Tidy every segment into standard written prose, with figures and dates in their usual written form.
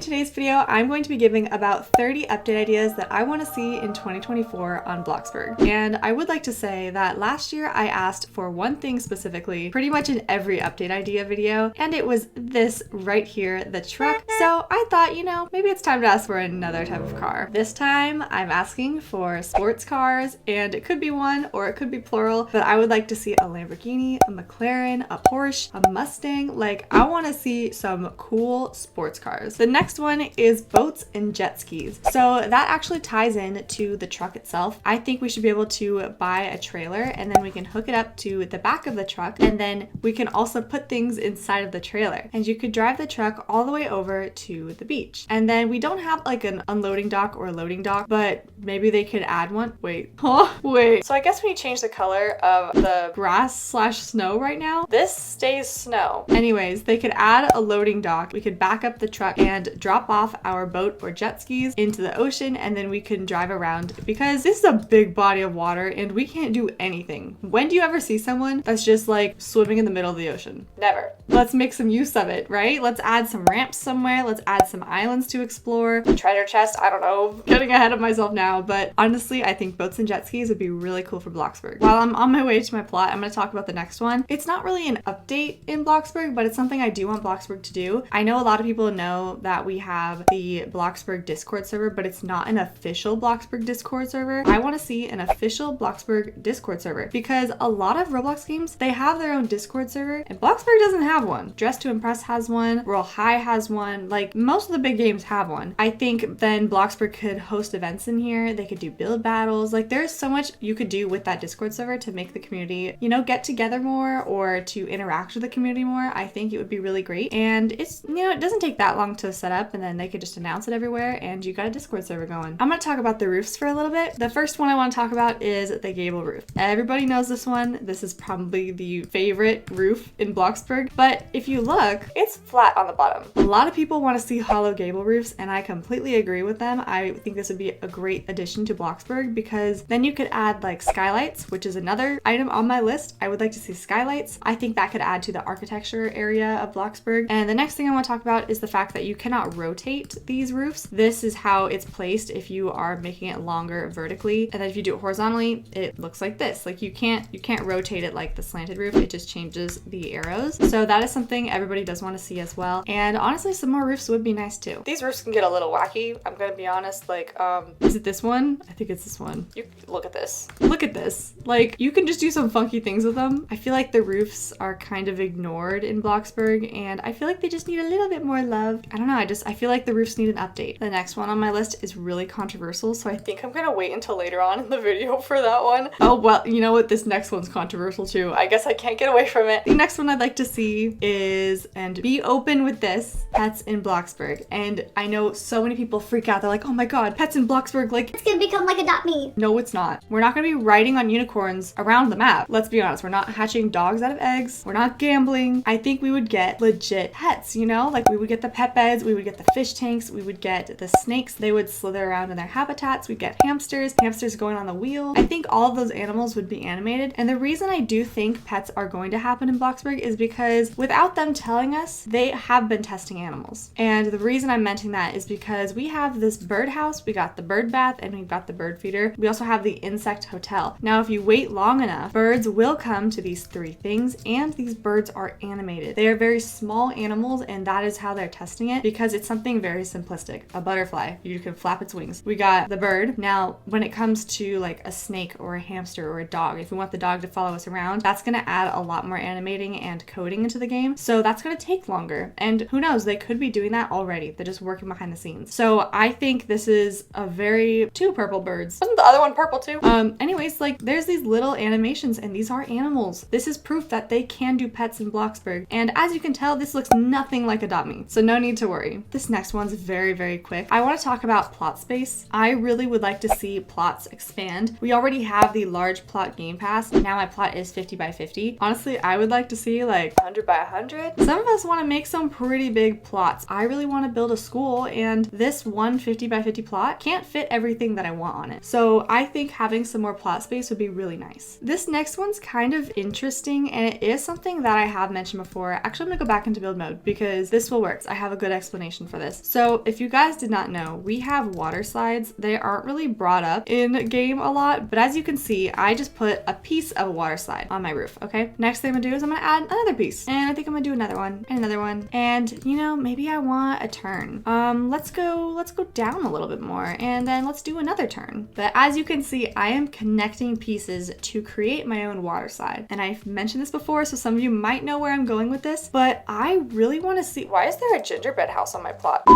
today's video, I'm going to be giving about 30 update ideas that I want to see in 2024 on Bloxburg. And I would like to say that last year I asked for one thing specifically, pretty much in every update idea video, and it was this right here, the truck. So I thought, you know, maybe it's time to ask for another type of car. This time I'm asking for sports cars, and it could be one or it could be plural, but I would like to see a Lamborghini, a McLaren, a Porsche, a Mustang. Like, I want to see some cool sports cars. The next one is boats and jet skis. So that actually ties in to the truck itself. I think we should be able to buy a trailer and then we can hook it up to the back of the truck, and then we can also put things inside of the trailer. And you could drive the truck all the way over to the beach. And then we don't have like an unloading dock or a loading dock, but maybe they could add one. Wait. So I guess when you change the color of the grass slash snow right now, this stays snow. Anyways, they could add a loading dock. We could back up the truck and drop off our boat or jet skis into the ocean, and then we can drive around, because this is a big body of water and we can't do anything. When do you ever see someone that's just like swimming in the middle of the ocean? Never. Let's make some use of it, right? Let's add some ramps somewhere. Let's add some islands to explore. Treasure chest, I don't know. Getting ahead of myself now, but honestly, I think boats and jet skis would be really cool for Bloxburg. While I'm on my way to my plot, I'm going to talk about the next one. It's not really an update in Bloxburg, but it's something I do want Bloxburg to do. I know a lot of people know that we have the Bloxburg Discord server, but it's not an official Bloxburg Discord server. I want to see an official Bloxburg Discord server, because a lot of Roblox games, they have their own Discord server, and Bloxburg doesn't have one. Dress to Impress has one. Royal High has one. Like, most of the big games have one. I think then Bloxburg could host events in here. They could do build battles. Like, there's so much you could do with that Discord server to make the community, you know, get together more or to interact with the community more. I think it would be really great. And it's, you know, it doesn't take that long to set up, and then they could just announce it everywhere and you got a Discord server going. I'm going to talk about the roofs for a little bit. The first one I want to talk about is the gable roof. Everybody knows this one. This is probably the favorite roof in Bloxburg, but if you look, it's flat on the bottom. A lot of people want to see hollow gable roofs, and I completely agree with them. I think this would be a great addition to Bloxburg, because then you could add like skylights, which is another item on my list. I would like to see skylights. I think that could add to the architecture area of Bloxburg. And the next thing I want to talk about is the fact that you cannot rotate these roofs. This is how it's placed if you are making it longer vertically, and then if you do it horizontally, it looks like this. Like, you can't rotate it like the slanted roof. It just changes the arrows. So that is something everybody does want to see as well. And honestly, some more roofs would be nice too. These roofs can get a little wacky, I'm gonna be honest. Like, is it this one? I think it's this one. You look at this. Look at this. Like, you can just do some funky things with them. I feel like the roofs are kind of ignored in Bloxburg, and I feel like they just need a little bit more love. I don't know, I feel like the roofs need an update. The next one on my list is really controversial, so I think I'm gonna wait until later on in the video for that one. Oh, well, you know what? This next one's controversial too. I guess I can't get away from it. The next one I'd like to see is, and be open with this, pets in Bloxburg. And I know so many people freak out. They're like, oh my god, pets in Bloxburg, like, it's gonna become like Adopt Me. No, it's not. We're not gonna be riding on unicorns around the map. Let's be honest, we're not hatching dogs out of eggs. We're not gambling. I think we would get legit pets, you know? Like, we would get the pet beds, we would get the fish tanks, we would get the snakes. They would slither around in their habitats. We'd get hamsters going on the wheel. I think all of those animals would be animated. And the reason I do think pets are going to happen in Bloxburg is because without them telling us, they have been testing animals. And the reason I'm mentioning that is because we have this birdhouse, we got the bird bath, and we've got the bird feeder. We also have the insect hotel. Now, if you wait long enough, birds will come to these three things, and these birds are animated. They are very small animals, and that is how they're testing it, because it's something very simplistic. A butterfly, you can flap its wings. We got the bird. Now, when it comes to like a snake or a hamster or a dog, if we want the dog to follow us around, that's going to add a lot more animating and coding into the game. So that's going to take longer. And who knows, they could be doing that already. They're just working behind the scenes. So I think this is a very, two purple birds. Wasn't the other one purple too? Anyways, like, there's these little animations, and these are animals. This is proof that they can do pets in Bloxburg. And as you can tell, this looks nothing like Adopt Me. So no need to worry. This next one's very, very quick. I want to talk about plot space. I really would like to see plots expand. We already have the large plot game pass. Now my plot is 50 by 50. Honestly, I would like to see like 100 by 100. Some of us want to make some pretty big plots. I really want to build a school, and this 150 by 50 plot can't fit everything that I want on it. So I think having some more plot space would be really nice. This next one's kind of interesting, and it is something that I have mentioned before. Actually, I'm gonna go back into build mode because this will work. I have a good explanation explanation for this. So if you guys did not know, we have water slides. They aren't really brought up in game a lot, but as you can see, I just put a piece of a water slide on my roof, okay? Next thing I'm gonna do is I'm gonna add another piece, and I think I'm gonna do another one, and another one, and you know, maybe I want a turn. Let's go down a little bit more, and then let's do another turn. But as you can see, I am connecting pieces to create my own water slide. And I've mentioned this before, so some of you might know where I'm going with this, but I really want to see, why is there a gingerbread house on my plot?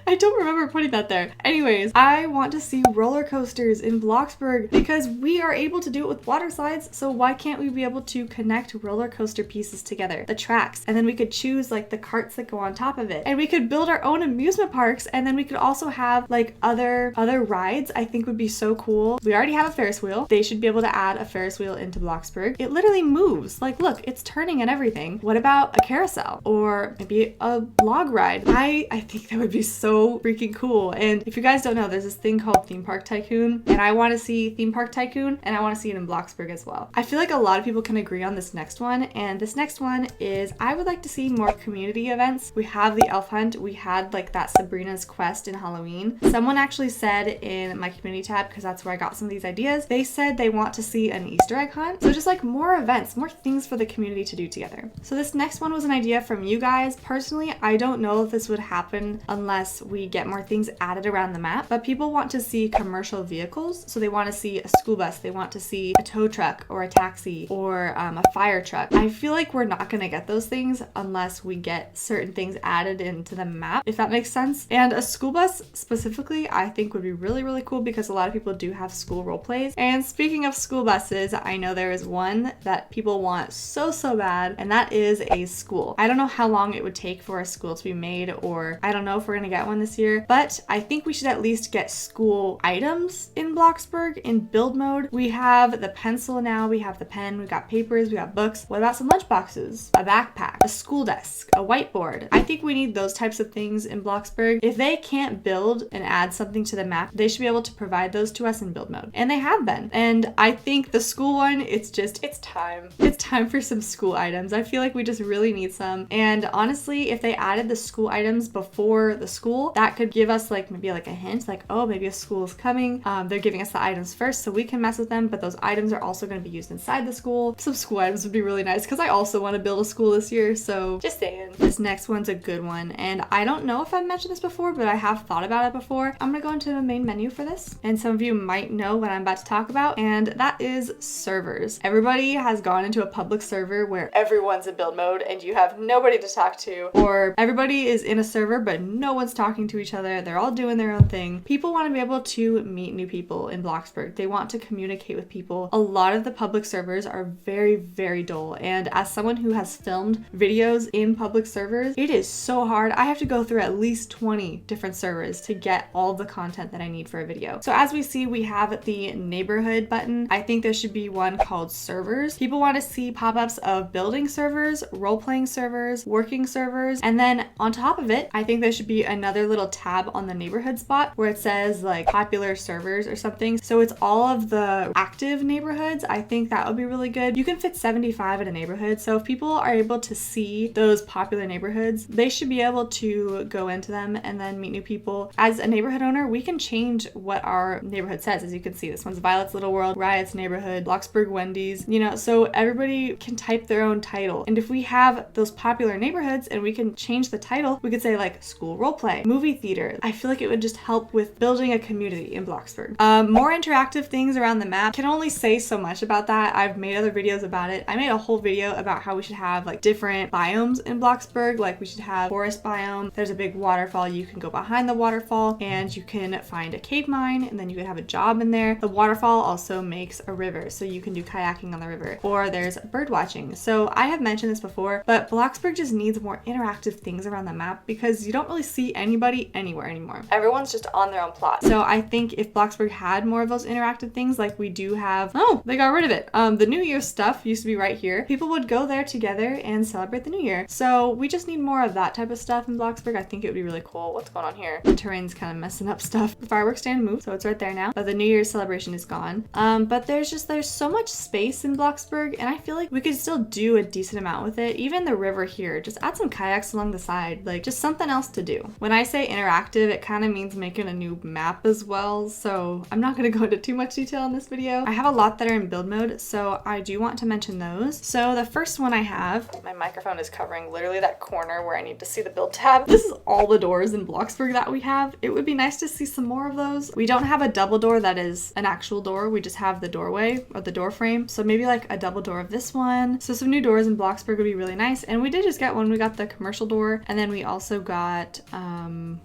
I don't remember putting that there. Anyways, I want to see roller coasters in Bloxburg because we are able to do it with water slides. So why can't we be able to connect roller coaster pieces together, the tracks, and then we could choose like the carts that go on top of it. And we could build our own amusement parks, and then we could also have like other rides. I think would be so cool. We already have a Ferris wheel. They should be able to add a Ferris wheel into Bloxburg. It literally moves. Like, look, it's turning and everything. What about a carousel or maybe a log ride? I think that would be so freaking cool. And if you guys don't know, there's this thing called Theme Park Tycoon, and I want to see Theme Park Tycoon, and I want to see it in Bloxburg as well. I feel like a lot of people can agree on this next one, and this next one is I would like to see more community events. We have the elf hunt. We had like that Sabrina's quest in Halloween. Someone actually said in my community tab, because that's where I got some of these ideas, they said they want to see an Easter egg hunt. So just like more events, more things for the community to do together. So this next one was an idea from you guys. Personally, I don't know if this would happen unless we get more things added around the map, but people want to see commercial vehicles. So they want to see a school bus, they want to see a tow truck or a taxi or a fire truck. I feel like we're not going to get those things unless we get certain things added into the map, if that makes sense. And a school bus specifically, I think would be really, really cool because a lot of people do have school role plays. And speaking of school buses, I know there is one that people want so bad, and that is a school. I don't know how long it would take for a school to be made, or I don't know if we're gonna get one this year, but I think we should at least get school items in Bloxburg in build mode. We have the pencil now, we have the pen, we've got papers, we got books. What about some lunch boxes, a backpack, a school desk, a whiteboard? I think we need those types of things in Bloxburg. If they can't build and add something to the map, they should be able to provide those to us in build mode, and they have been. And I think the school one, it's time. It's time for some school items. I feel like we just really need some. And honestly, if they added the school items before the school, that could give us like maybe like a hint, like, oh, maybe a school is coming. They're giving us the items first so we can mess with them, but those items are also going to be used inside the school. Some school items would be really nice because I also want to build a school this year, so just saying. This next one's a good one, and I don't know if I've mentioned this before, but I have thought about it before. I'm gonna go into the main menu for this, and some of you might know what I'm about to talk about, and that is servers. Everybody has gone into a public server where everyone's in build mode and you have nobody to talk to, or everybody is in a server but no one's talking to each other. They're all doing their own thing. People want to be able to meet new people in Bloxburg. They want to communicate with people. A lot of the public servers are very, very dull, and as someone who has filmed videos in public servers, it is so hard. I have to go through at least 20 different servers to get all the content that I need for a video. So as we see, we have the neighborhood button. I think there should be one called servers. People want to see pop-ups of building servers, role-playing servers, working servers, and then on top of it, I think there should be another little tab on the neighborhood spot where it says like popular servers or something. So it's all of the active neighborhoods. I think that would be really good. You can fit 75 in a neighborhood. So if people are able to see those popular neighborhoods, they should be able to go into them and then meet new people. As a neighborhood owner, we can change what our neighborhood says. As you can see, this one's Violet's Little World, Riot's Neighborhood, Bloxburg Wendy's, you know, so everybody can type their own title. And if we have those popular neighborhoods and we can change the title, we could say like school roleplay, movie theater. I feel like it would just help with building a community in Bloxburg. More interactive things around the map. Can only say so much about that. I've made other videos about it. I made a whole video about how we should have like different biomes in Bloxburg. Like we should have forest biome. There's a big waterfall. You can go behind the waterfall and you can find a cave mine, and then you could have a job in there. The waterfall also makes a river, so you can do kayaking on the river. Or there's bird watching. So I have mentioned this before, but Bloxburg just needs more interactive things around the map because you don't really see anybody anywhere anymore. Everyone's just on their own plot. So I think if Bloxburg had more of those interactive things like we do have, oh, they got rid of it. The New Year's stuff used to be right here. People would go there together and celebrate the New Year. So we just need more of that type of stuff in Bloxburg. I think it would be really cool. What's going on here? The terrain's kind of messing up stuff. The fireworks stand moved, so it's right there now. But the New Year's celebration is gone. But there's so much space in Bloxburg, and I feel like we could still do a decent amount with it. Even the river here, just add some kayaks along the side, like just something else to do. When I say interactive, it kind of means making a new map as well, so I'm not going to go into too much detail in this video. I have a lot that are in build mode, so I do want to mention those. So the first one I have, my microphone is covering literally that corner where I need to see the build tab. This is all the doors in Bloxburg that we have. It would be nice to see some more of those. We don't have a double door that is an actual door. We just have the doorway or the door frame. So maybe like a double door of this one. So some new doors in Bloxburg would be really nice. And we did just get one. We got the commercial door, and then we also got,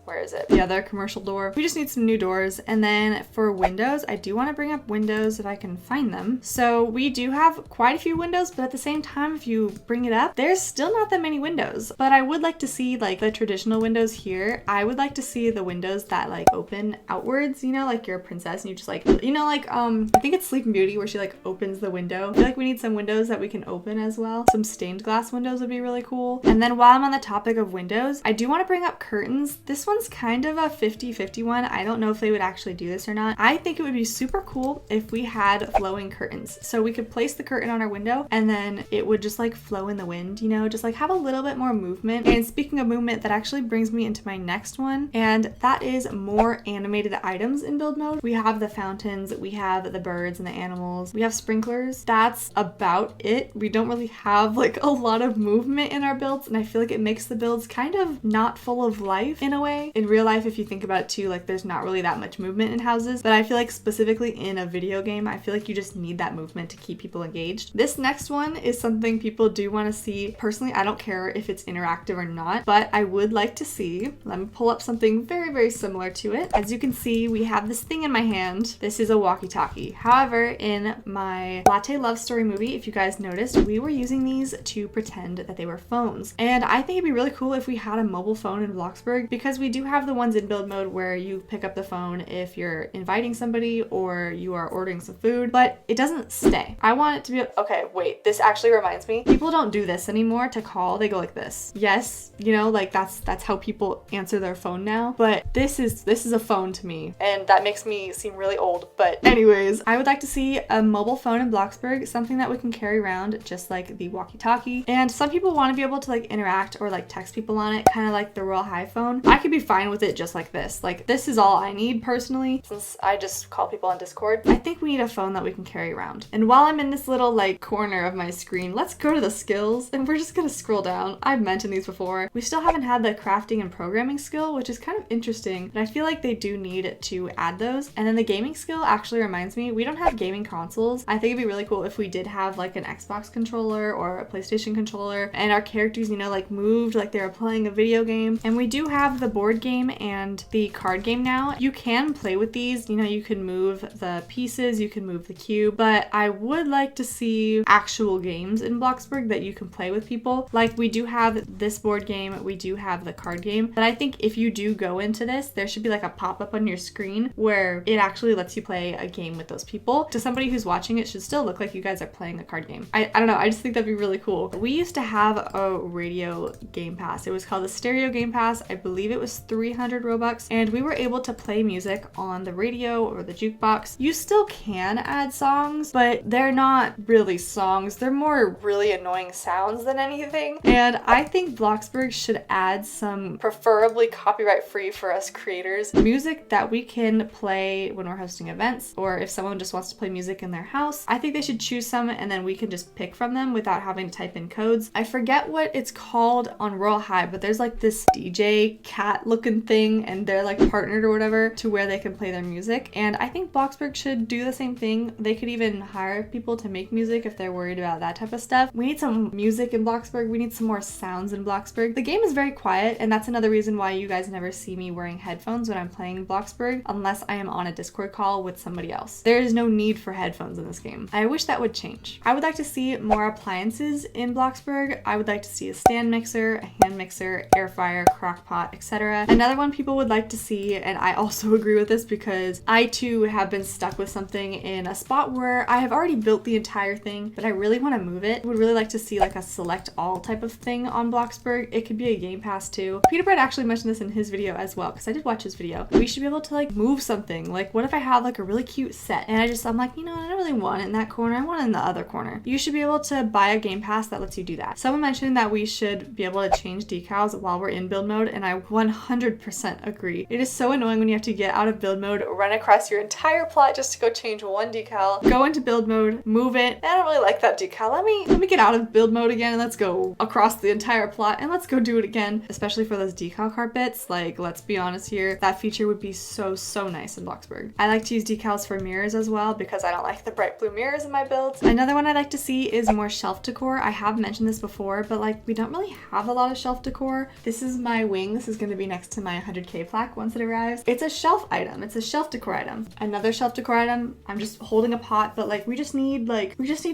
where is it? The other commercial door. We just need some new doors. And then for windows, I do want to bring up windows if I can find them. So we do have quite a few windows, but at the same time, if you bring it up, there's still not that many windows. But I would like to see like the traditional windows here. I would like to see the windows that like open outwards, you know, like you're a princess and you just like, you know, like I think it's Sleeping Beauty where she like opens the window. I feel like we need some windows that we can open as well. Some stained glass windows would be really cool. And then while I'm on the topic of windows, I do want to bring up curtains. This one's kind of a 50-50 one. I don't know if they would actually do this or not. I think it would be super cool if we had flowing curtains. So we could place the curtain on our window and then it would just like flow in the wind, you know, just like have a little bit more movement. And speaking of movement, that actually brings me into my next one, and that is more animated items in build mode. We have the fountains, we have the birds and the animals, we have sprinklers. That's about it. We don't really have like a lot of movement in our builds, and I feel like it makes the builds kind of not full of life in a way. In real life, if you think about it too, like there's not really that much movement in houses, but I feel like specifically in a video game, I feel like you just need that movement to keep people engaged. This next one is something people do want to see. Personally, I don't care if it's interactive or not, but I would like to see, let me pull up something very, very similar to it. As you can see, we have this thing in my hand. This is a walkie-talkie. However, in my Latte Love Story movie, if you guys noticed, we were using these to pretend that they were phones. And I think it'd be really cool if we had a mobile phone in Bloxburg, because we do have the ones in build mode where you pick up the phone if you're inviting somebody or you are ordering some food, but it doesn't stay. I want it to be, okay, wait, this actually reminds me. People don't do this anymore to call. They go like this. Yes, you know, like that's how people answer their phone now, but this is a phone to me, and that makes me seem really old. But anyways, I would like to see a mobile phone in Bloxburg, something that we can carry around just like the walkie-talkie. And some people want to be able to like interact or like text people on it, kind of like the Royal High phone. I could be fine with it just like this. Like this is all I need personally, since I just call people on Discord. I think we need a phone that we can carry around. And while I'm in this little like corner of my screen, let's go to the skills, and we're just gonna scroll down. I've mentioned these before. We still haven't had the crafting and programming skill, which is kind of interesting, but I feel like they do need to add those. And then the gaming skill actually reminds me, we don't have gaming consoles. I think it'd be really cool if we did have like an Xbox controller or a PlayStation controller, and our characters, you know, like moved like they were playing a video game. And we do have the board game and the card game now. You can play with these, you know, you can move the pieces, you can move the cube, but I would like to see actual games in Bloxburg that you can play with people. Like we do have this board game, we do have the card game, but I think if you do go into this, there should be like a pop-up on your screen where it actually lets you play a game with those people. To somebody who's watching, it should still look like you guys are playing a card game. I don't know, I just think that'd be really cool. We used to have a radio game pass. It was called the stereo game pass. I believe it was 300 Robux, and we were able to play music on the radio or the jukebox. You still can add songs, but they're not really songs. They're more really annoying sounds than anything. And I think Bloxburg should add some, preferably copyright free for us creators, music that we can play when we're hosting events, or if someone just wants to play music in their house. I think they should choose some and then we can just pick from them without having to type in codes. I forget what it's called on Royal High, but there's like this DJ cat looking thing, and they're like partnered or whatever to where they can play their music. And I think Bloxburg should do the same thing. They could even hire people to make music if they're worried about that type of stuff. We need some music in Bloxburg. We need some more sounds in Bloxburg. The game is very quiet, and that's another reason why you guys never see me wearing headphones when I'm playing Bloxburg, unless I am on a Discord call with somebody else. There is no need for headphones in this game. I wish that would change. I would like to see more appliances in Bloxburg. I would like to see a stand mixer, a hand mixer, air fryer, crock pot, etc. Another one people would like to see, and I also agree with this because I too have been stuck with something in a spot where I have already built the entire thing, but I really want to move it. Would really like to see like a select all type of thing on Bloxburg. It could be a game pass too. Peter Bread actually mentioned this in his video as well, because I did watch his video. We should be able to like move something. Like what if I have like a really cute set and I'm like, you know, I don't really want it in that corner. I want it in the other corner. You should be able to buy a game pass that lets you do that. Someone mentioned that we should be able to change decals while we're in build mode, and I 100% agree. It is so annoying when you have to get out of build mode, run across your entire plot just to go change one decal, go into build mode, move it. I don't really like that decal. Let me get out of build mode again and let's go across the entire plot and let's go do it again. Especially for those decal carpets, like, let's be honest here, that feature would be so nice in Bloxburg. I like to use decals for mirrors as well because I don't like the bright blue mirrors in my builds. Another one I like to see is more shelf decor. I have mentioned this before, but like, we don't really have a lot of shelf decor. This is my wing. This is going to be next to my 100K plaque once it arrives. It's a shelf item. It's a shelf decor item. Another shelf decor item, I'm just holding a pot, but like, we just need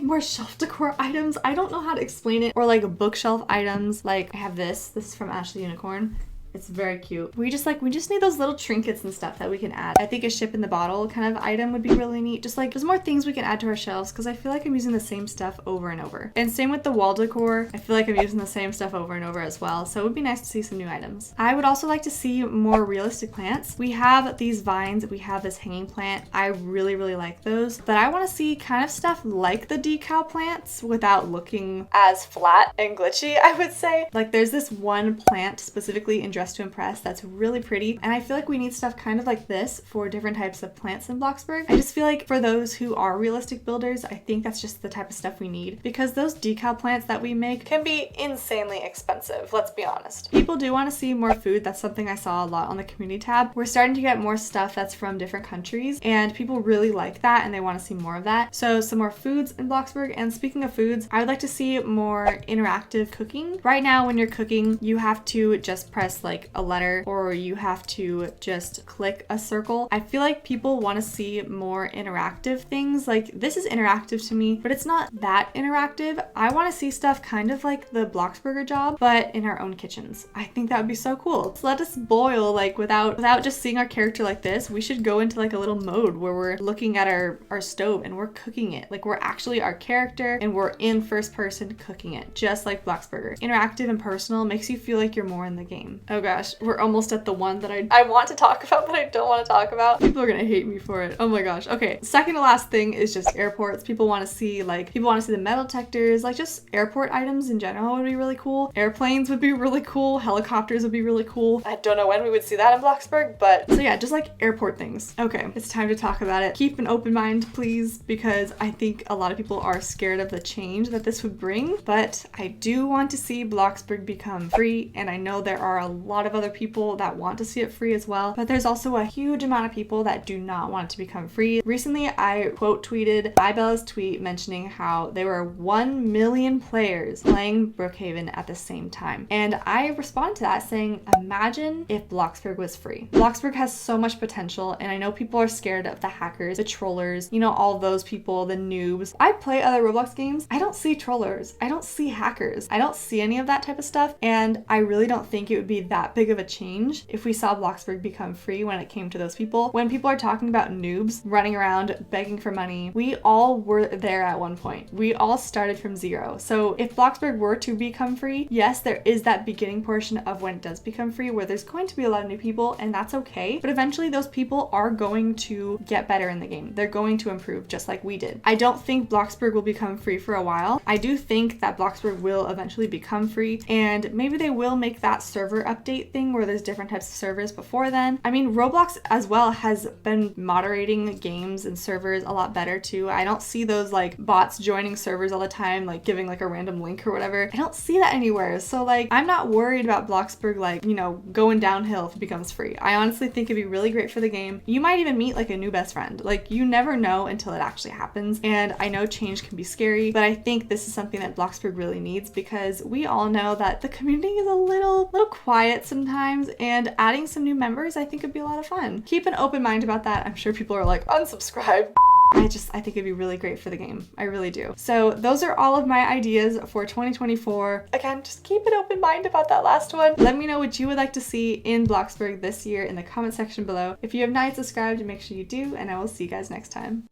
more shelf decor items. I don't know how to explain it. Or like bookshelf items. Like, I have this is from Ashley Unicorn. It's very cute. We just need those little trinkets and stuff that we can add. I think a ship in the bottle kind of item would be really neat. Just like, there's more things we can add to our shelves because I feel like I'm using the same stuff over and over. And same with the wall decor. I feel like I'm using the same stuff over and over as well. So it would be nice to see some new items. I would also like to see more realistic plants. We have these vines. We have this hanging plant. I really like those. But I want to see kind of stuff like the decal plants without looking as flat and glitchy, I would say. Like, there's this one plant specifically in Dress to Impress that's really pretty, and I feel like we need stuff kind of like this for different types of plants in Bloxburg. I just feel like for those who are realistic builders, I think that's just the type of stuff we need because those decal plants that we make can be insanely expensive, let's be honest. People do want to see more food. That's something I saw a lot on the community tab. We're starting to get more stuff that's from different countries and people really like that and they want to see more of that. So some more foods in Bloxburg. And speaking of foods, I would like to see more interactive cooking. Right now when you're cooking, you have to just press like a letter or you have to just click a circle. I feel like people want to see more interactive things. Like, this is interactive to me, but it's not that interactive. I want to see stuff kind of like the Bloxburger job, but in our own kitchens. I think that would be so cool. So let us boil, like, without just seeing our character like this. We should go into like a little mode where we're looking at our stove and we're cooking it. Like, we're actually our character and we're in first person cooking it, just like Bloxburger. Interactive and personal makes you feel like you're more in the game. Oh gosh, we're almost at the one that I want to talk about but I don't want to talk about. People are gonna hate me for it. Oh my gosh. Okay, second to last thing is just airports. People want to see the metal detectors, like just airport items in general would be really cool. Airplanes would be really cool. Helicopters would be really cool. I don't know when we would see that in Bloxburg, but so yeah, just like airport things. Okay, it's time to talk about it. Keep an open mind, please, because I think a lot of people are scared of the change that this would bring, but I do want to see Bloxburg become free, and I know there are a lot of other people that want to see it free as well, but there's also a huge amount of people that do not want it to become free. Recently, I quote tweeted iBella's tweet mentioning how there were 1 million players playing Brookhaven at the same time. And I responded to that saying, imagine if Bloxburg was free. Bloxburg has so much potential, and I know people are scared of the hackers, the trollers, you know, all those people, the noobs. I play other Roblox games. I don't see trollers. I don't see hackers. I don't see any of that type of stuff, and I really don't think it would be that big of a change if we saw Bloxburg become free when it came to those people. When people are talking about noobs running around begging for money, we all were there at one point. We all started from zero. So if Bloxburg were to become free, yes, there is that beginning portion of when it does become free where there's going to be a lot of new people, and that's okay. But eventually those people are going to get better in the game. They're going to improve just like we did. I don't think Bloxburg will become free for a while. I do think that Bloxburg will eventually become free, and maybe they will make that server update thing where there's different types of servers before then. I mean, Roblox as well has been moderating games and servers a lot better too. I don't see those like bots joining servers all the time, like giving like a random link or whatever. I don't see that anywhere. So like, I'm not worried about Bloxburg, like, you know, going downhill if it becomes free. I honestly think it'd be really great for the game. You might even meet like a new best friend. Like, you never know until it actually happens. And I know change can be scary, but I think this is something that Bloxburg really needs because we all know that the community is a little quiet sometimes, and adding some new members I think would be a lot of fun. Keep an open mind about that. I'm sure people are like, unsubscribe. I think it'd be really great for the game. I really do. So those are all of my ideas for 2024. Again, just keep an open mind about that last one. Let me know what you would like to see in Bloxburg this year in the comment section below. If you have not yet subscribed, make sure you do, and I will see you guys next time.